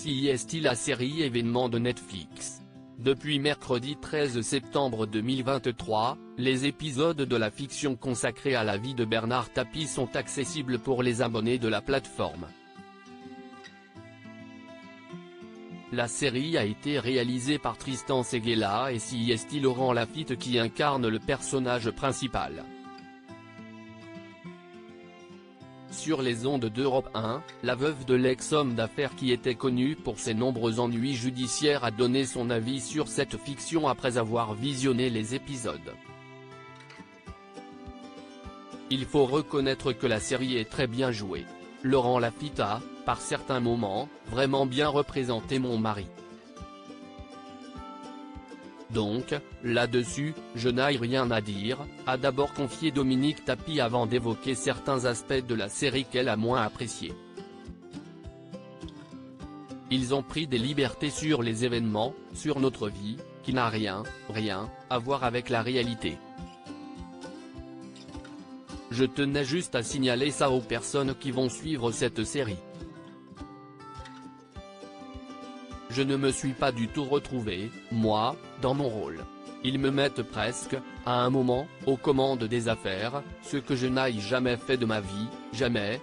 CIST, la série événement de Netflix. Depuis mercredi 13 septembre 2023, les épisodes de la fiction consacrée à la vie de Bernard Tapie sont accessibles pour les abonnés de la plateforme. La série a été réalisée par Tristan Seguela et CIST Laurent Lafitte qui incarne le personnage principal. Sur les ondes d'Europe 1, la veuve de l'ex-homme d'affaires qui était connu pour ses nombreux ennuis judiciaires a donné son avis sur cette fiction après avoir visionné les épisodes. Il faut reconnaître que la série est très bien jouée. Laurent Lafitte a, par certains moments, vraiment bien représenté mon mari. Donc, là-dessus, je n'ai rien à dire, a d'abord confié Dominique Tapie avant d'évoquer certains aspects de la série qu'elle a moins appréciés. Ils ont pris des libertés sur les événements, sur notre vie, qui n'a rien à voir avec la réalité. Je tenais juste à signaler ça aux personnes qui vont suivre cette série. Je ne me suis pas du tout retrouvé, moi, dans mon rôle. Ils me mettent presque, à un moment, aux commandes des affaires, ce que je n'ai jamais fait de ma vie, jamais.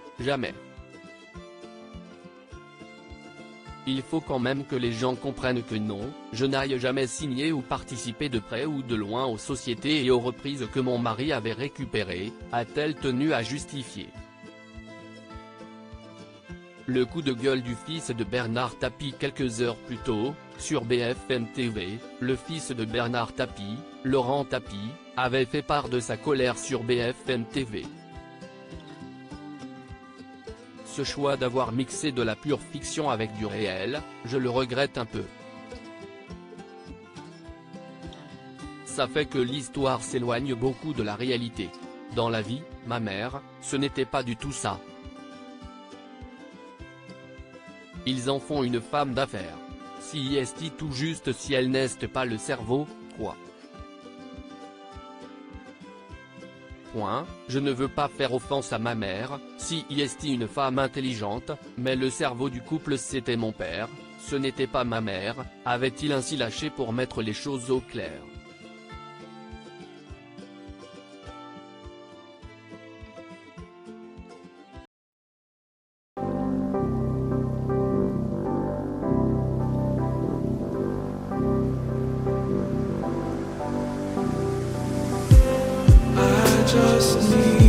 Il faut quand même que les gens comprennent que non, je n'ai jamais signé ou participé de près ou de loin aux sociétés et aux reprises que mon mari avait récupérées, a-t-elle tenu à justifier. Le coup de gueule du fils de Bernard Tapie quelques heures plus tôt, sur BFM TV, le fils de Bernard Tapie, Laurent Tapie, avait fait part de sa colère sur BFM TV. Ce choix d'avoir mixé de la pure fiction avec du réel, je le regrette un peu. Ça fait que l'histoire s'éloigne beaucoup de la réalité. Dans la vie, ma mère, ce n'était pas du tout ça. Ils en font une femme d'affaires. CIST tout juste si elle n'est pas le cerveau, quoi. Point, je ne veux pas faire offense à ma mère, CIST une femme intelligente, mais le cerveau du couple c'était mon père, ce n'était pas ma mère, avait-il ainsi lâché pour mettre les choses au clair. Just need